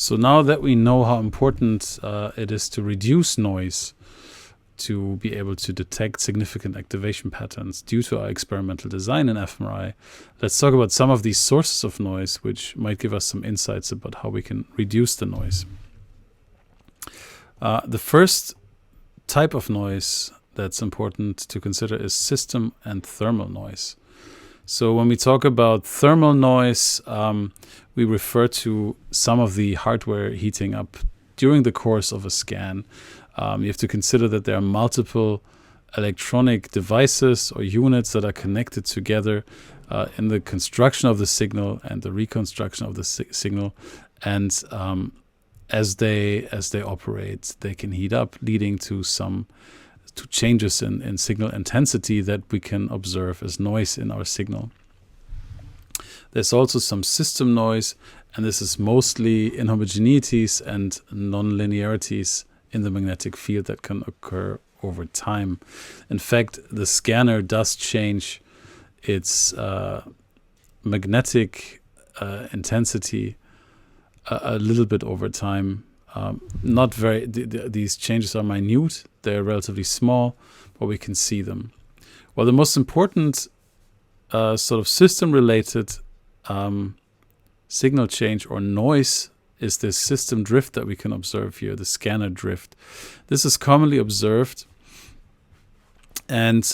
So now that we know how important it is to reduce noise to be able to detect significant activation patterns due to our experimental design in fMRI, let's talk about some of these sources of noise, which might give us some insights about how we can reduce the noise. The first type of noise that's important to consider is system and thermal noise. So when we talk about thermal noise, we refer to some of the hardware heating up during the course of a scan. You have to consider that there are multiple electronic devices or units that are connected together in the construction of the signal and the reconstruction of the signal. And as they operate, they can heat up, leading to changes in signal intensity that we can observe as noise in our signal. There's also some system noise, and this is mostly inhomogeneities and nonlinearities in the magnetic field that can occur over time. In fact, the scanner does change its magnetic intensity a little bit over time. Not very. These changes are minute. They're relatively small, but we can see them. Well, the most important sort of system-related signal change or noise is this system drift that we can observe here, the scanner drift. This is commonly observed, and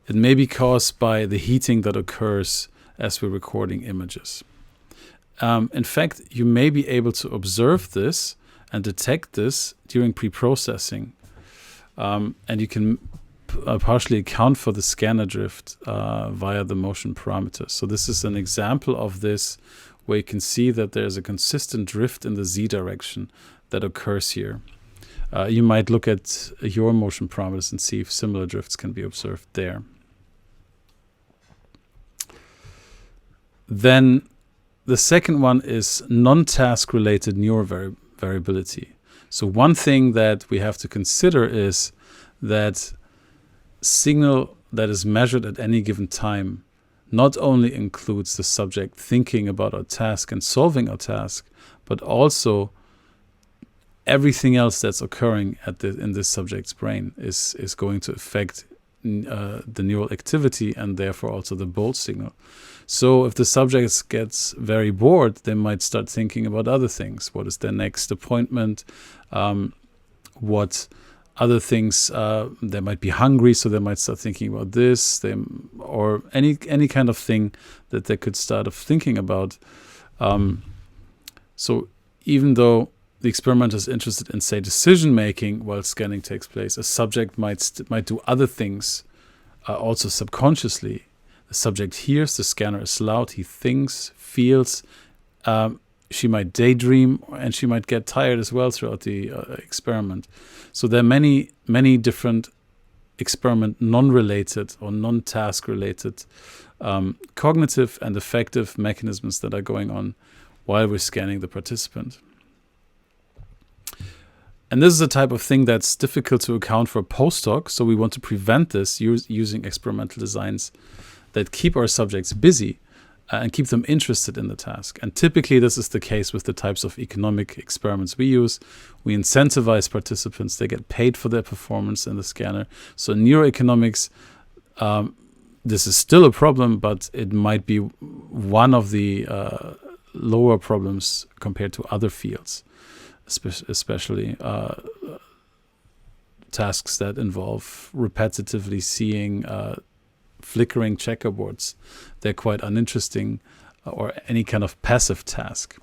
it may be caused by the heating that occurs as we're recording images. In fact, you may be able to observe this and detect this during pre-processing. And you can partially account for the scanner drift via the motion parameters. So this is an example of this, where you can see that there's a consistent drift in the z direction that occurs here. You might look at your motion parameters and see if similar drifts can be observed there. Then the second one is non-task related neurovariability. So one thing that we have to consider is that signal that is measured at any given time not only includes the subject thinking about our task and solving our task, but also everything else that's occurring in this subject's brain is going to affect the neural activity and therefore also the bolt signal. So if the subject gets very bored, they might start thinking about other things. What is their next appointment? What other things? They might be hungry, so they might start thinking about this, or any kind of thing that they could start thinking about. So even though the experimenter is interested in, say, decision making while scanning takes place, a subject might do other things also subconsciously. The subject hears, the scanner is loud, he thinks, feels. She might daydream, and she might get tired as well throughout the experiment. So there are many different experiment non-related or non-task related cognitive and affective mechanisms that are going on while we're scanning the participant. And this is a type of thing that's difficult to account for post-hoc, so we want to prevent this using experimental designs that keep our subjects busy and keep them interested in the task. And typically this is the case with the types of economic experiments we use. We incentivize participants, they get paid for their performance in the scanner. So in neuroeconomics, this is still a problem, but it might be one of the lower problems compared to other fields, especially tasks that involve repetitively seeing flickering checkerboards. They're quite uninteresting, or any kind of passive task.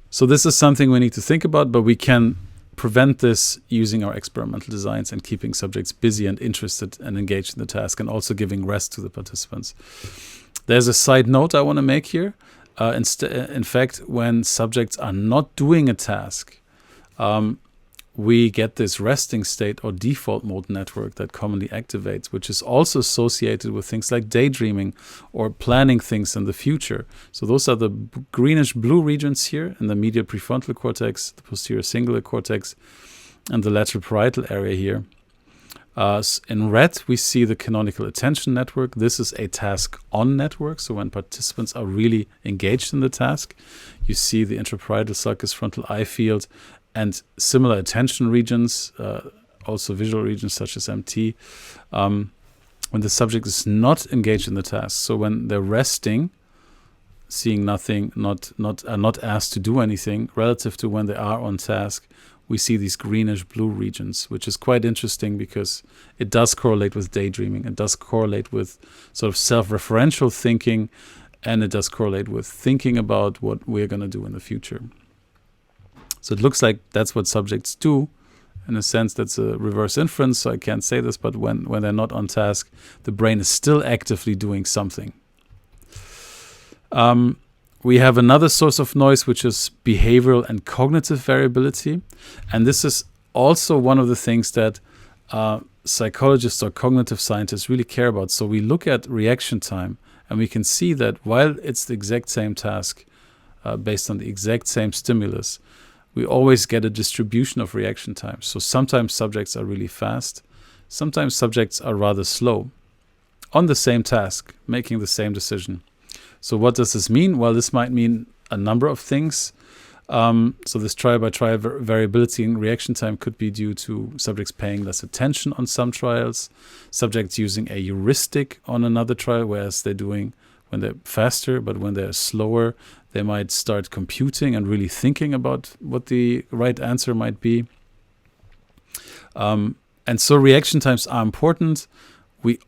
So this is something we need to think about, but we can prevent this using our experimental designs and keeping subjects busy and interested and engaged in the task, and also giving rest to the participants. There's a side note I want to make here. In fact, when subjects are not doing a task, we get this resting state or default mode network that commonly activates, which is also associated with things like daydreaming or planning things in the future. So those are the greenish blue regions here in the medial prefrontal cortex, the posterior cingulate cortex, and the lateral parietal area here. In red, we see the canonical attention network. This is a task-on network. So when participants are really engaged in the task, you see the intraparietal sulcus frontal eye field and similar attention regions, also visual regions such as MT, when the subject is not engaged in the task. So when they're resting, seeing nothing, are not asked to do anything, relative to when they are on task, we see these greenish blue regions, which is quite interesting because it does correlate with daydreaming. It does correlate with sort of self-referential thinking, and it does correlate with thinking about what we're going to do in the future. So it looks like that's what subjects do. In a sense, that's a reverse inference, so I can't say this, but when they're not on task, the brain is still actively doing something. We have another source of noise, which is behavioral and cognitive variability. And this is also one of the things that psychologists or cognitive scientists really care about. So we look at reaction time, and we can see that while it's the exact same task, based on the exact same stimulus, we always get a distribution of reaction time. So sometimes subjects are really fast. Sometimes subjects are rather slow on the same task, making the same decision. So what does this mean? Well, this might mean a number of things. So this trial-by-trial variability in reaction time could be due to subjects paying less attention on some trials, subjects using a heuristic on another trial, whereas when they're faster, but when they're slower, they might start computing and really thinking about what the right answer might be. And so reaction times are important. We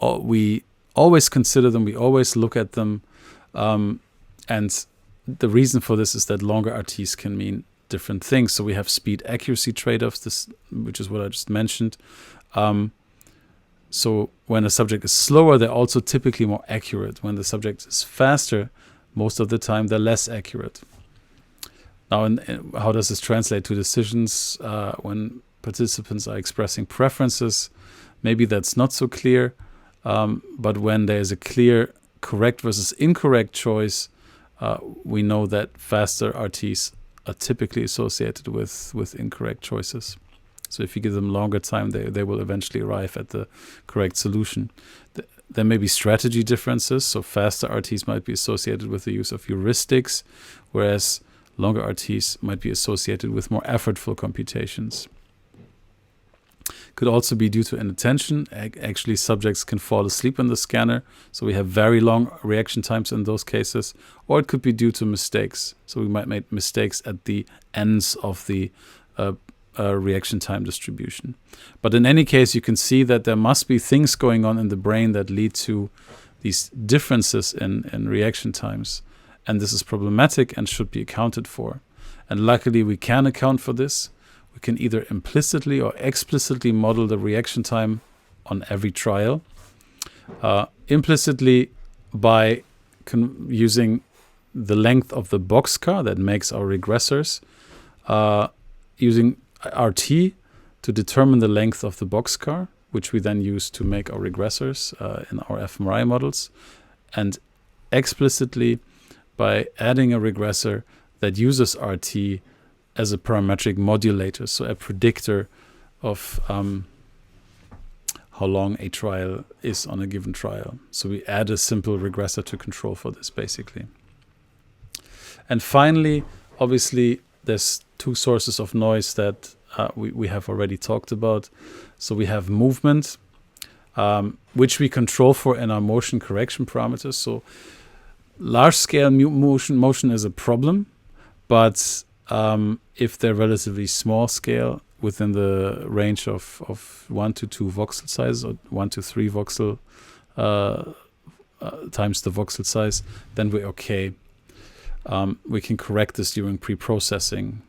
always consider them. We always look at them. And the reason for this is that longer RTs can mean different things. So we have speed-accuracy trade-offs, which is what I just mentioned. So when a subject is slower, they're also typically more accurate. When the subject is faster, most of the time they're less accurate. Now, how does this translate to decisions when participants are expressing preferences? Maybe that's not so clear, but when there's a clear correct versus incorrect choice, we know that faster RTs are typically associated with incorrect choices. So if you give them longer time, they will eventually arrive at the correct solution. There may be strategy differences. So faster RTs might be associated with the use of heuristics, whereas longer RTs might be associated with more effortful computations. Could also be due to inattention. Actually, subjects can fall asleep in the scanner, so we have very long reaction times in those cases. Or it could be due to mistakes. So we might make mistakes at the ends of the reaction time distribution. But in any case, you can see that there must be things going on in the brain that lead to these differences in reaction times. And this is problematic and should be accounted for. And luckily, we can account for this. We can either implicitly or explicitly model the reaction time on every trial. Implicitly by using the length of the boxcar that makes our regressors, using RT to determine the length of the boxcar, which we then use to make our regressors in our fMRI models, and explicitly by adding a regressor that uses RT as a parametric modulator, so a predictor of how long a trial is on a given trial. So we add a simple regressor to control for this, basically. And finally, obviously, there's two sources of noise that we have already talked about. So we have movement, which we control for in our motion correction parameters. So large-scale motion is a problem, but if they're relatively small scale, within the range of 1 to 2 voxel sizes, or 1 to 3 voxel times the voxel size, then we're okay. We can correct this during pre-processing.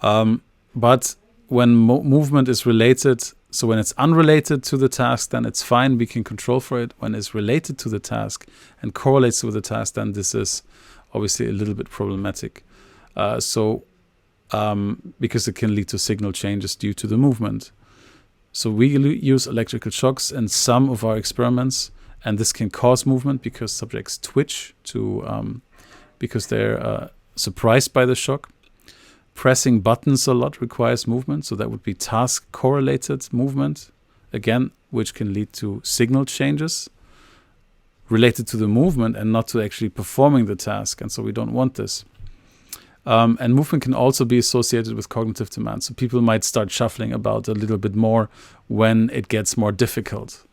But when movement is related, so when it's unrelated to the task, then it's fine. We can control for it. When it's related to the task and correlates with the task, then this is obviously a little bit problematic. Because it can lead to signal changes due to the movement. So we use electrical shocks in some of our experiments, and this can cause movement because subjects twitch because they're surprised by the shock. Pressing buttons a lot requires movement, so that would be task-correlated movement, again, which can lead to signal changes related to the movement and not to actually performing the task, and so we don't want this. And movement can also be associated with cognitive demand, so people might start shuffling about a little bit more when it gets more difficult.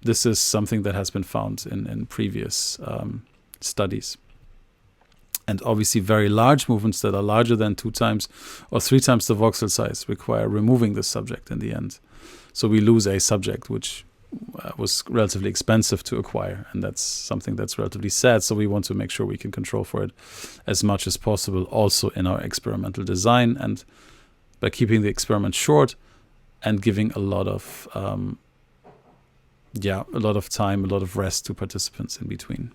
This is something that has been found in previous studies. And obviously very large movements that are larger than 2 times or 3 times the voxel size require removing the subject in the end. So we lose a subject which was relatively expensive to acquire, and that's something that's relatively sad. So we want to make sure we can control for it as much as possible also in our experimental design, and by keeping the experiment short and giving a lot of time, a lot of rest to participants in between.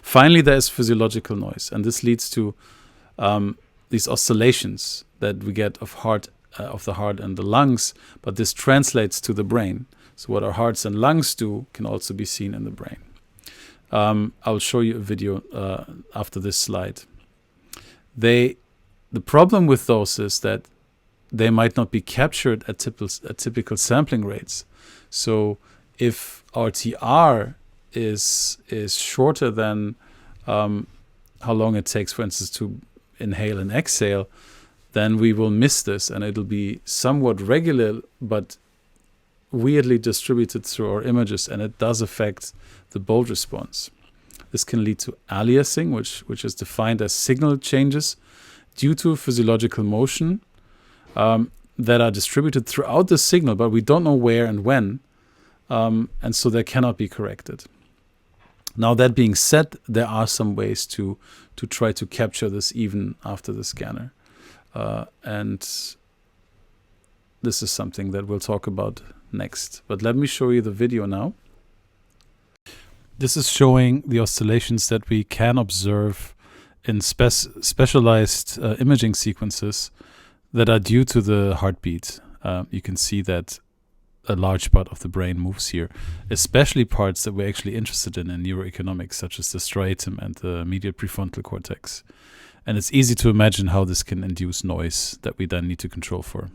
Finally, there is physiological noise, and this leads to these oscillations that we get of the heart and the lungs, but this translates to the brain. So what our hearts and lungs do can also be seen in the brain. I'll show you a video after this slide. The problem with those is that they might not be captured at typical sampling rates. So if our TR is shorter than how long it takes, for instance, to inhale and exhale, then we will miss this, and it'll be somewhat regular but weirdly distributed through our images, and it does affect the bold response. This can lead to aliasing, which is defined as signal changes due to physiological motion that are distributed throughout the signal, but we don't know where and when, and so they cannot be corrected. Now, that being said, there are some ways to try to capture this even after the scanner. And this is something that we'll talk about next. But let me show you the video now. This is showing the oscillations that we can observe in specialized imaging sequences that are due to the heartbeat. You can see that a large part of the brain moves here, especially parts that we're actually interested in neuroeconomics, such as the striatum and the medial prefrontal cortex. And it's easy to imagine how this can induce noise that we then need to control for.